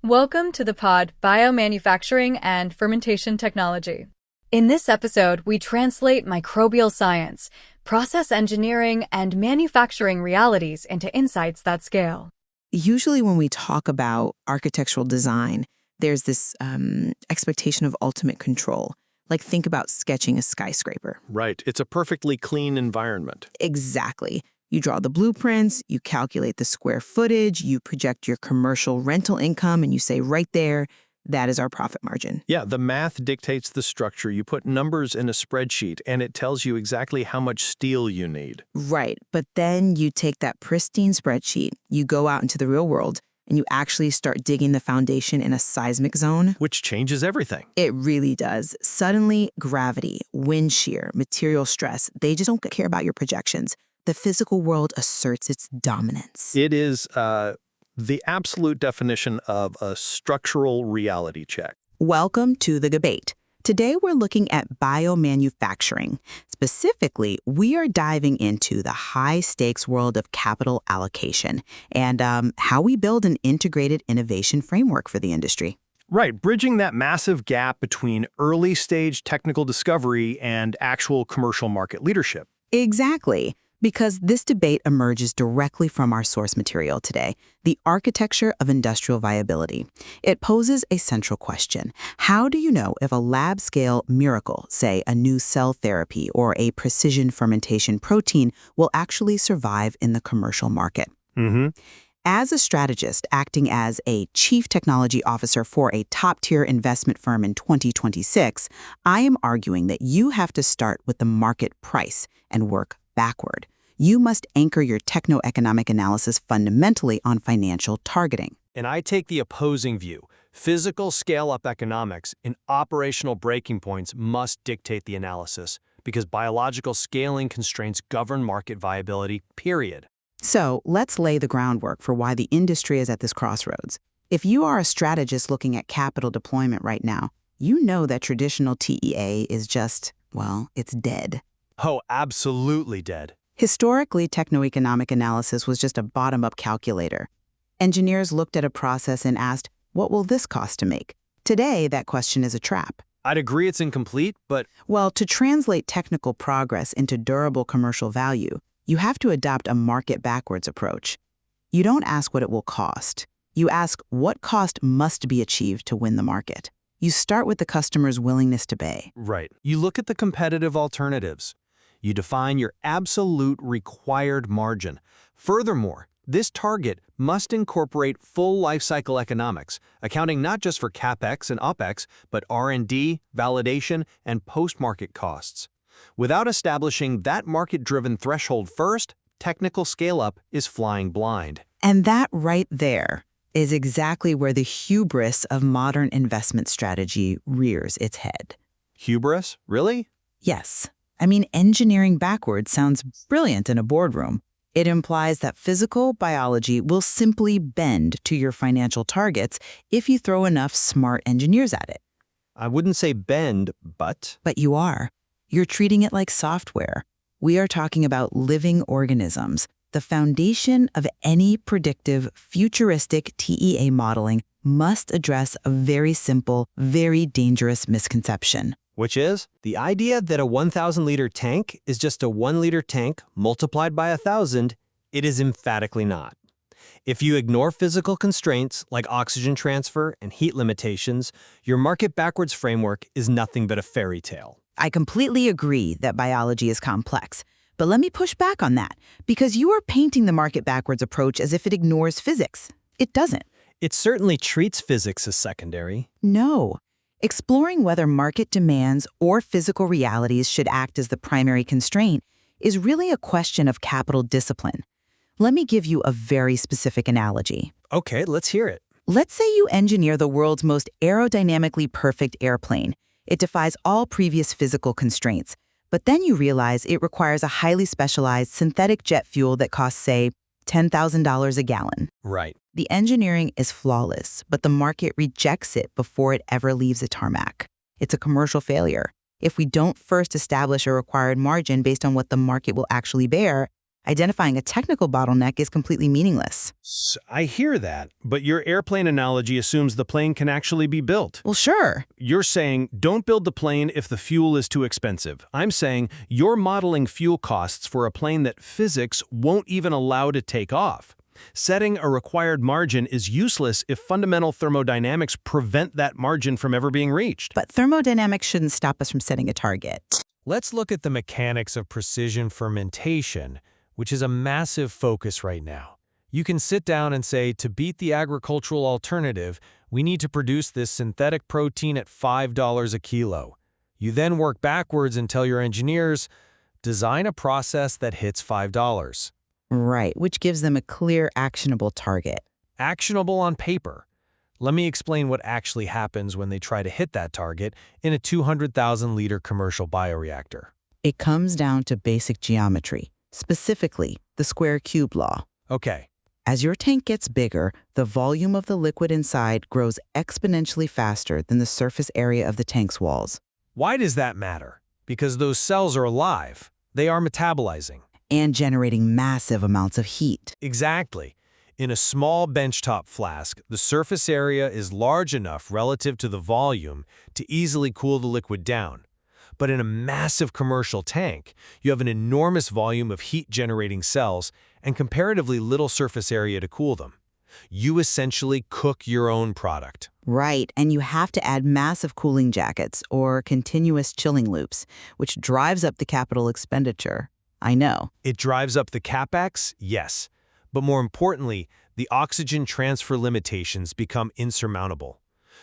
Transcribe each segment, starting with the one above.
Welcome to the pod Biomanufacturing and Fermentation Technology. In this episode, we translate microbial science, process engineering, and manufacturing realities into insights that scale. Usually when we talk about architectural design, there's this expectation of ultimate control. Like think about sketching a skyscraper. Right. It's a perfectly clean environment. Exactly. You draw the blueprints, you calculate the square footage, you project your commercial rental income, and you say right there, that is our profit margin. Yeah, the math dictates the structure. You put numbers in a spreadsheet, and it tells you exactly how much steel you need. Right. But then you take that pristine spreadsheet, you go out into the real world, and you actually start digging the foundation in a seismic zone. Which changes everything. It really does. Suddenly, gravity, wind shear, material stress, they just don't care about your projections. The physical world asserts its dominance. It is the absolute definition of a structural reality check. Welcome to the debate. Today, we're looking at biomanufacturing. Specifically, we are diving into the high-stakes world of capital allocation and how we build an integrated innovation framework for the industry. Right, bridging that massive gap between early-stage technical discovery and actual commercial market leadership. Exactly. Because this debate emerges directly from our source material today, the architecture of industrial viability. It poses a central question. How do you know if a lab-scale miracle, say a new cell therapy or a precision fermentation protein, will actually survive in the commercial market? As a strategist acting as a chief technology officer for a top-tier investment firm in 2026, I am arguing that you have to start with the market price and work backward. You must anchor your techno-economic analysis fundamentally on financial targeting. And I take the opposing view. Physical scale-up economics and operational breaking points must dictate the analysis because biological scaling constraints govern market viability, period. So let's lay the groundwork for why the industry is at this crossroads. If you are a strategist looking at capital deployment right now, you know that traditional TEA is just, well, it's dead. Oh, absolutely dead. Historically, techno-economic analysis was just a bottom-up calculator. Engineers looked at a process and asked, what will this cost to make? Today, that question is a trap. I'd agree it's incomplete, but... Well, to translate technical progress into durable commercial value, you have to adopt a market-backwards approach. You don't ask what it will cost. You ask what cost must be achieved to win the market. You start with the customer's willingness to pay. Right. You look at the competitive alternatives. You define your absolute required margin. Furthermore, this target must incorporate full lifecycle economics, accounting not just for CapEx and OpEx, but R&D, validation, and post-market costs. Without establishing that market-driven threshold first, technical scale-up is flying blind. And that right there is exactly where the hubris of modern investment strategy rears its head. Hubris? Really? Yes. I mean, engineering backwards sounds brilliant in a boardroom. It implies that physical biology will simply bend to your financial targets if you throw enough smart engineers at it. I wouldn't say bend, but... But you are. You're treating it like software. We are talking about living organisms. The foundation of any predictive, futuristic TEA modeling must address a very simple, very dangerous misconception. Which is the idea that a 1,000-liter tank is just a 1-liter tank multiplied by 1,000. It is emphatically not. If you ignore physical constraints like oxygen transfer and heat limitations, your market backwards framework is nothing but a fairy tale. I completely agree that biology is complex, but let me push back on that because you are painting the market backwards approach as if it ignores physics. It doesn't. It certainly treats physics as secondary. No. Exploring whether market demands or physical realities should act as the primary constraint is really a question of capital discipline. Let me give you a very specific analogy. Okay, let's hear it. Let's say you engineer the world's most aerodynamically perfect airplane. It defies all previous physical constraints, but then you realize it requires a highly specialized synthetic jet fuel that costs, say, $10,000 a gallon. Right. The engineering is flawless, but the market rejects it before it ever leaves a tarmac. It's a commercial failure. If we don't first establish a required margin based on what the market will actually bear, Identifying a technical bottleneck is completely meaningless. I hear that, but your airplane analogy assumes the plane can actually be built. Well, sure. You're saying, don't build the plane if the fuel is too expensive. I'm saying, you're modeling fuel costs for a plane that physics won't even allow to take off. Setting a required margin is useless if fundamental thermodynamics prevent that margin from ever being reached. But thermodynamics shouldn't stop us from setting a target. Let's look at the mechanics of precision fermentation, which is a massive focus right now. You can sit down and say, to beat the agricultural alternative, we need to produce this synthetic protein at $5 a kilo. You then work backwards and tell your engineers, design a process that hits $5. Right, which gives them a clear, actionable target. Actionable on paper. Let me explain what actually happens when they try to hit that target in a 200,000-liter commercial bioreactor. It comes down to basic geometry, specifically the square-cube law. Okay. As your tank gets bigger, the volume of the liquid inside grows exponentially faster than the surface area of the tank's walls. Why does that matter? Because those cells are alive. They are metabolizing. And generating massive amounts of heat. Exactly. In a small benchtop flask, the surface area is large enough relative to the volume to easily cool the liquid down. But in a massive commercial tank, you have an enormous volume of heat-generating cells and comparatively little surface area to cool them. You essentially cook your own product. Right, and you have to add massive cooling jackets or continuous chilling loops, which drives up the capital expenditure. I know. It drives up the CapEx, yes. But more importantly, the oxygen transfer limitations become insurmountable.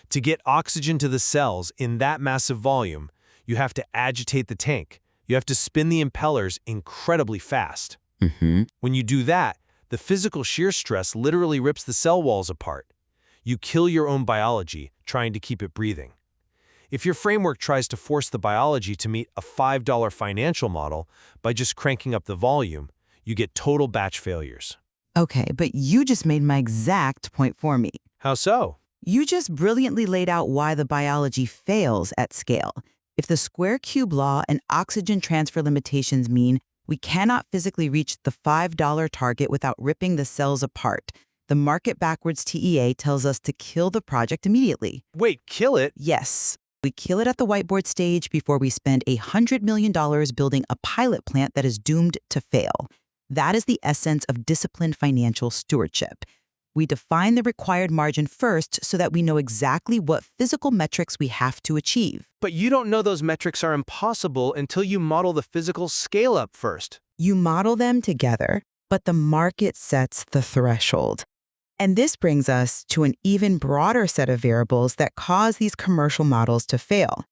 To get oxygen to the cells in that massive volume, you have to agitate the tank. You have to spin the impellers incredibly fast. When you do that, the physical shear stress literally rips the cell walls apart. You kill your own biology trying to keep it breathing. If your framework tries to force the biology to meet a $5 financial model by just cranking up the volume, you get total batch failures. Okay, but you just made my exact point for me. How so? You just brilliantly laid out why the biology fails at scale. If the square-cube law and oxygen transfer limitations mean we cannot physically reach the $5 target without ripping the cells apart, the market-backwards TEA tells us to kill the project immediately. Wait, kill it? Yes. We kill it at the whiteboard stage before we spend $100 million building a pilot plant that is doomed to fail. That is the essence of disciplined financial stewardship. We define the required margin first so that we know exactly what physical metrics we have to achieve. But you don't know those metrics are impossible until you model the physical scale-up first. You model them together, but the market sets the threshold. And this brings us to an even broader set of variables that cause these commercial models to fail.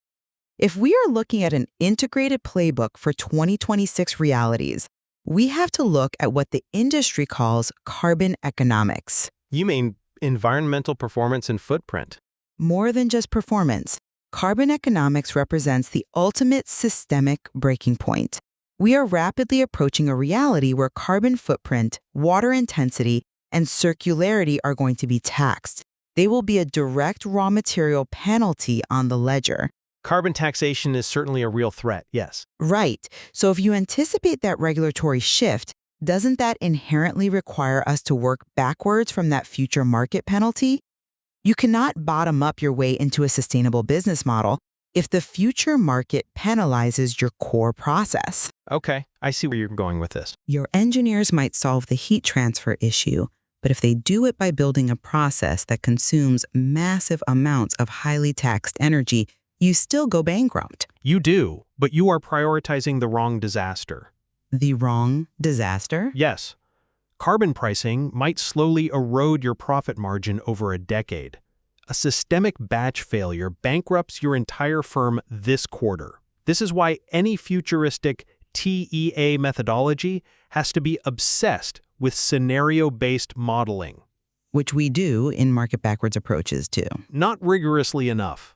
If we are looking at an integrated playbook for 2026 realities, we have to look at what the industry calls carbon economics. You mean environmental performance and footprint? More than just performance, carbon economics represents the ultimate systemic breaking point. We are rapidly approaching a reality where carbon footprint, water intensity, and circularity are going to be taxed. They will be a direct raw material penalty on the ledger. Carbon taxation is certainly a real threat, yes. Right. So if you anticipate that regulatory shift, doesn't that inherently require us to work backwards from that future market penalty? You cannot bottom up your way into a sustainable business model if the future market penalizes your core process. Okay, I see where you're going with this. Your engineers might solve the heat transfer issue, but if they do it by building a process that consumes massive amounts of highly taxed energy, you still go bankrupt. You do, but you are prioritizing the wrong disaster. The wrong disaster? Yes. Carbon pricing might slowly erode your profit margin over a decade. A systemic batch failure bankrupts your entire firm this quarter. This is why any futuristic TEA methodology has to be obsessed with scenario-based modeling. Which we do in market backwards approaches too. Not rigorously enough.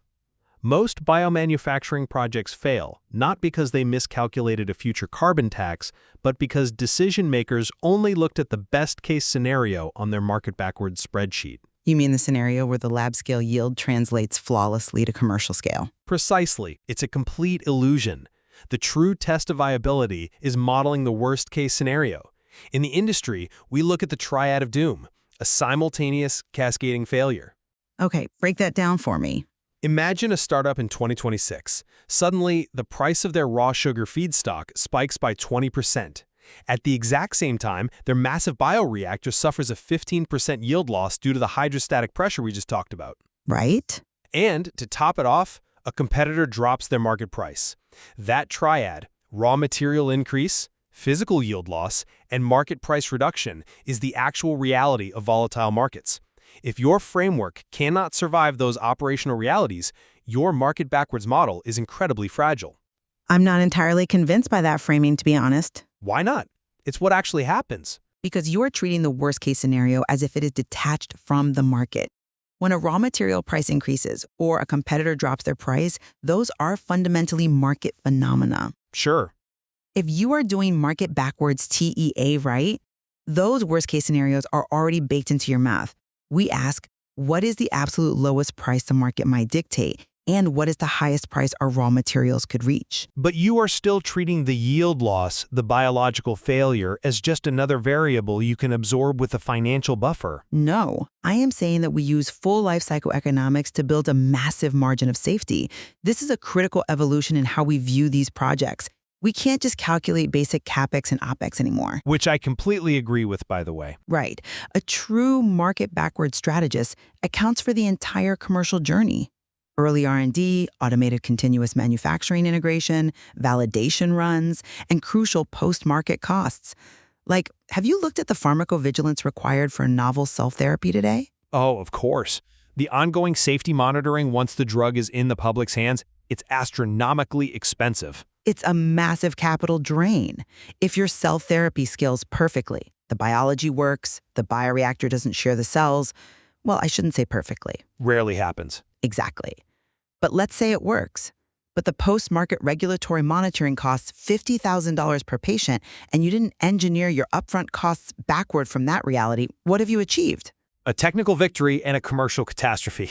Most biomanufacturing projects fail, not because they miscalculated a future carbon tax, but because decision makers only looked at the best-case scenario on their market backwards spreadsheet. You mean the scenario where the lab-scale yield translates flawlessly to commercial scale? Precisely. It's a complete illusion. The true test of viability is modeling the worst-case scenario. In the industry, we look at the triad of doom, a simultaneous cascading failure. Okay, break that down for me. Imagine a startup in 2026. Suddenly, the price of their raw sugar feedstock spikes by 20%. At the exact same time, their massive bioreactor suffers a 15% yield loss due to the hydrostatic pressure we just talked about. Right? And, to top it off, a competitor drops their market price. That triad, raw material increase, physical yield loss, and market price reduction, is the actual reality of volatile markets. If your framework cannot survive those operational realities, your market backwards model is incredibly fragile. I'm not entirely convinced by that framing, to be honest. Why not? It's what actually happens. Because you are treating the worst-case scenario as if it is detached from the market. When a raw material price increases or a competitor drops their price, those are fundamentally market phenomena. Sure. If you are doing market backwards TEA right, those worst-case scenarios are already baked into your math. We ask, what is the absolute lowest price the market might dictate, and what is the highest price our raw materials could reach? But you are still treating the yield loss, the biological failure, as just another variable you can absorb with a financial buffer. No, I am saying that we use full lifecycle economics to build a massive margin of safety. This is a critical evolution in how we view these projects. We can't just calculate basic CapEx and OpEx anymore. Which I completely agree with, by the way. Right. A true market backward strategist accounts for the entire commercial journey. Early R&D, automated continuous manufacturing integration, validation runs, and crucial post-market costs. Like, have you looked at the pharmacovigilance required for a novel cell therapy today? Oh, of course. The ongoing safety monitoring once the drug is in the public's hands, it's astronomically expensive. It's a massive capital drain. If your cell therapy scales perfectly, the biology works, the bioreactor doesn't share the cells, well, I shouldn't say perfectly. Rarely happens. Exactly. But let's say it works. But the post-market regulatory monitoring costs $50,000 per patient, and you didn't engineer your upfront costs backward from that reality. What have you achieved? A technical victory and a commercial catastrophe.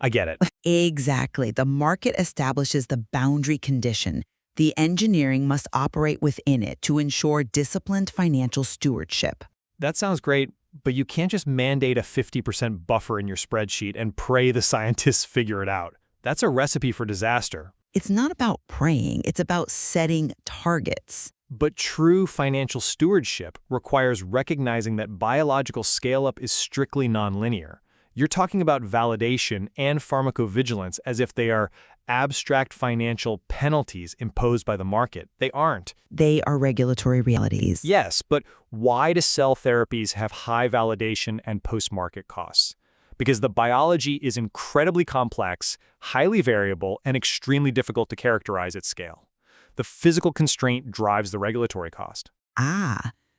I get it. Exactly. The market establishes the boundary condition. The engineering must operate within it to ensure disciplined financial stewardship. That sounds great, but you can't just mandate a 50% buffer in your spreadsheet and pray the scientists figure it out. That's a recipe for disaster. It's not about praying, it's about setting targets. But true financial stewardship requires recognizing that biological scale-up is strictly nonlinear. You're talking about validation and pharmacovigilance as if they are abstract financial penalties imposed by the market. They aren't. They are regulatory realities. Yes, but why do cell therapies have high validation and post-market costs? Because the biology is incredibly complex, highly variable, and extremely difficult to characterize at scale. The physical constraint drives the regulatory cost.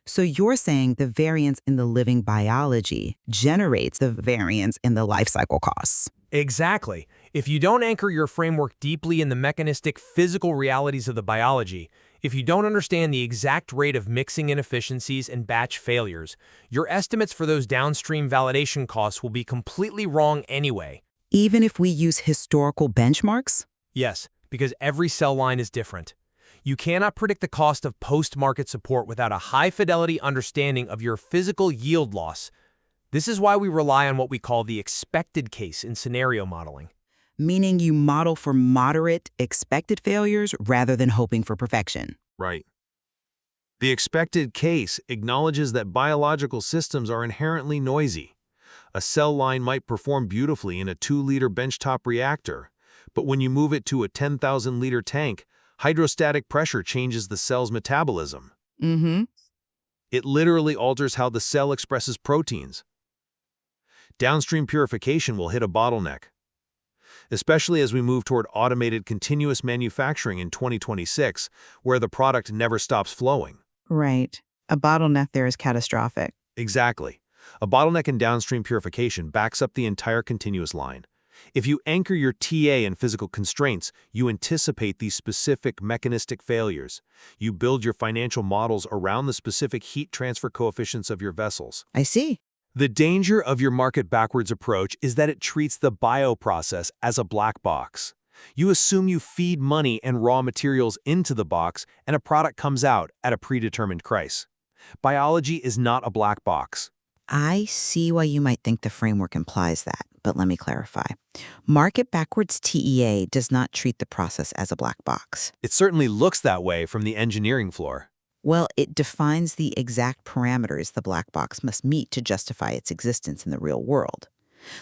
So you're saying the variance in the living biology generates the variance in the life cycle costs. Exactly. If you don't anchor your framework deeply in the mechanistic, physical realities of the biology, if you don't understand the exact rate of mixing inefficiencies and batch failures, your estimates for those downstream validation costs will be completely wrong anyway. Even if we use historical benchmarks? Yes, because every cell line is different. You cannot predict the cost of post-market support without a high-fidelity understanding of your physical yield loss. This is why we rely on what we call the expected case in scenario modeling. Meaning you model for moderate, expected failures rather than hoping for perfection. Right. The expected case acknowledges that biological systems are inherently noisy. A cell line might perform beautifully in a 2-liter benchtop reactor, but when you move it to a 10,000-liter tank, hydrostatic pressure changes the cell's metabolism. It literally alters how the cell expresses proteins. Downstream purification will hit a bottleneck, especially as we move toward automated continuous manufacturing in 2026, where the product never stops flowing. Right. A bottleneck there is catastrophic. Exactly. A bottleneck in downstream purification backs up the entire continuous line. If you anchor your TA in physical constraints, you anticipate these specific mechanistic failures. You build your financial models around the specific heat transfer coefficients of your vessels. I see. The danger of your market backwards approach is that it treats the bioprocess as a black box. You assume you feed money and raw materials into the box and a product comes out at a predetermined price. Biology is not a black box. I see why you might think the framework implies that, but let me clarify. Market backwards TEA does not treat the process as a black box. It certainly looks that way from the engineering floor. Well, it defines the exact parameters the black box must meet to justify its existence in the real world.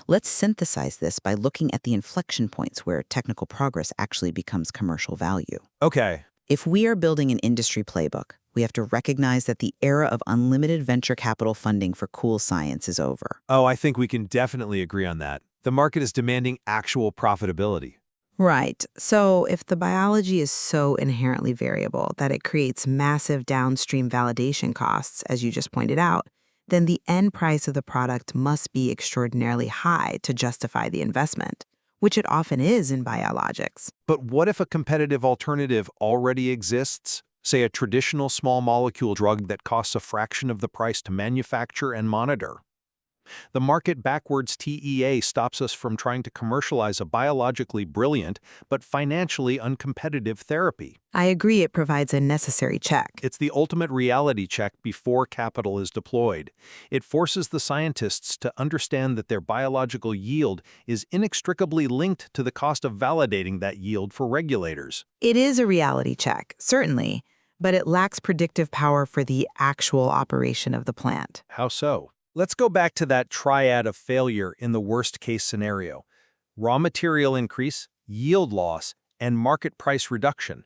Let's synthesize this by looking at the inflection points where technical progress actually becomes commercial value. Okay. If we are building an industry playbook, we have to recognize that the era of unlimited venture capital funding for cool science is over. Oh, I think we can definitely agree on that. The market is demanding actual profitability. Right. So if the biology is so inherently variable that it creates massive downstream validation costs, as you just pointed out, then the end price of the product must be extraordinarily high to justify the investment, which it often is in biologics. But what if a competitive alternative already exists? Say a traditional small molecule drug that costs a fraction of the price to manufacture and monitor. The market backwards TEA stops us from trying to commercialize a biologically brilliant but financially uncompetitive therapy. I agree it provides a necessary check. It's the ultimate reality check before capital is deployed. It forces the scientists to understand that their biological yield is inextricably linked to the cost of validating that yield for regulators. It is a reality check, certainly, but it lacks predictive power for the actual operation of the plant. How so? Let's go back to that triad of failure in the worst-case scenario: raw material increase, yield loss, and market price reduction.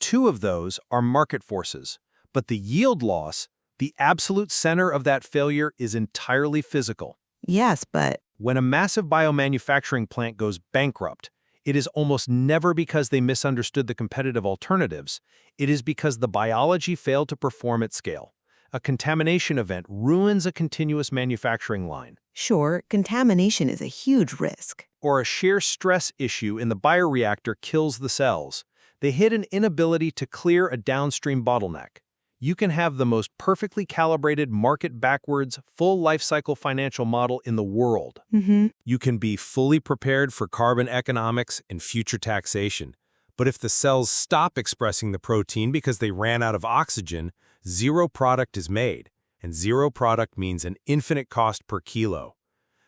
Two of those are market forces, but the yield loss, the absolute center of that failure, is entirely physical. Yes, but When a massive biomanufacturing plant goes bankrupt, it is almost never because they misunderstood the competitive alternatives. It is because the biology failed to perform at scale. A contamination event ruins a continuous manufacturing line. sure, contamination is a huge risk. Or a shear stress issue in the bioreactor kills the cells. They hit an inability to clear a downstream bottleneck. You can have the most perfectly calibrated market-backwards, full lifecycle financial model in the world. You can be fully prepared for carbon economics and future taxation. But if the cells stop expressing the protein because they ran out of oxygen, zero product is made, and zero product means an infinite cost per kilo.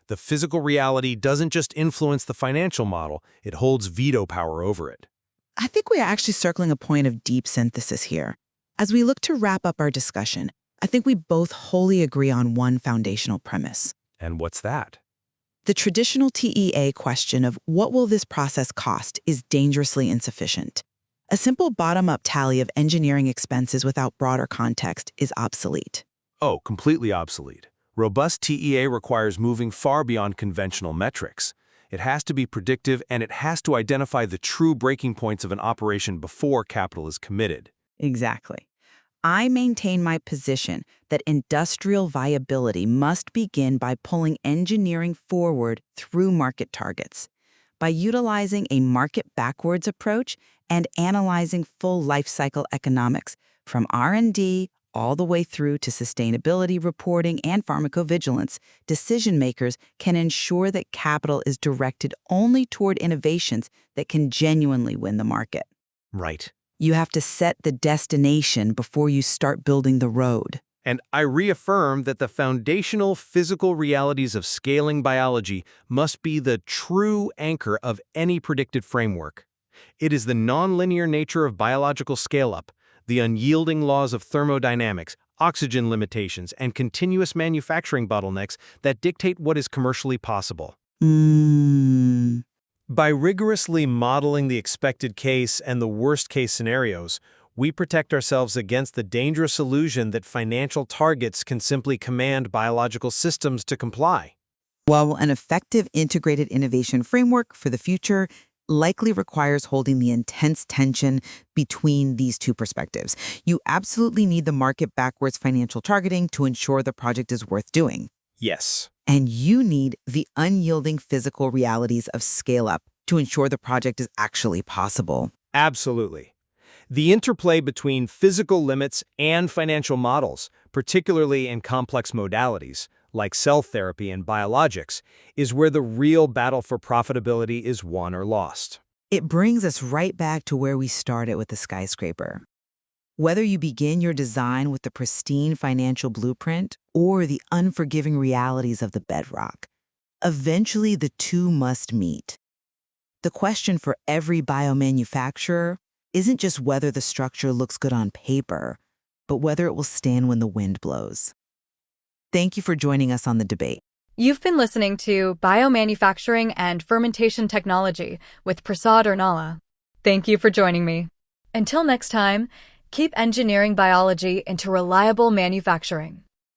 The physical reality doesn't just influence the financial model, it holds veto power over it. I think we are actually circling a point of deep synthesis here. As we look to wrap up our discussion, I think we both wholly agree on one foundational premise. And what's that? The traditional TEA question of what will this process cost is dangerously insufficient. A simple bottom-up tally of engineering expenses without broader context is obsolete. Oh, completely obsolete. Robust TEA requires moving far beyond conventional metrics. It has to be predictive, and it has to identify the true breaking points of an operation before capital is committed. Exactly. I maintain my position that industrial viability must begin by pulling engineering forward through market targets. By utilizing a market-backwards approach and analyzing full lifecycle economics, from R&D all the way through to sustainability reporting and pharmacovigilance, decision-makers can ensure that capital is directed only toward innovations that can genuinely win the market. Right. You have to set the destination before you start building the road. And I reaffirm that the foundational physical realities of scaling biology must be the true anchor of any predicted framework. It is the nonlinear nature of biological scale-up, the unyielding laws of thermodynamics, oxygen limitations, and continuous manufacturing bottlenecks that dictate what is commercially possible. By rigorously modeling the expected case and the worst-case scenarios, we protect ourselves against the dangerous illusion that financial targets can simply command biological systems to comply. While an effective integrated innovation framework for the future likely requires holding the intense tension between these two perspectives, you absolutely need the market-backwards financial targeting to ensure the project is worth doing. Yes. And you need the unyielding physical realities of scale-up to ensure the project is actually possible. Absolutely. The interplay between physical limits and financial models, particularly in complex modalities, like cell therapy and biologics, is where the real battle for profitability is won or lost. It brings us right back to where we started with the skyscraper. Whether you begin your design with the pristine financial blueprint or the unforgiving realities of the bedrock, eventually the two must meet. The question for every biomanufacturer isn't just whether the structure looks good on paper, but whether it will stand when the wind blows. Thank you for joining us on the debate. You've been listening to Biomanufacturing and Fermentation Technology with Prasad Urnala. Thank you for joining me. Until next time, keep engineering biology into reliable manufacturing.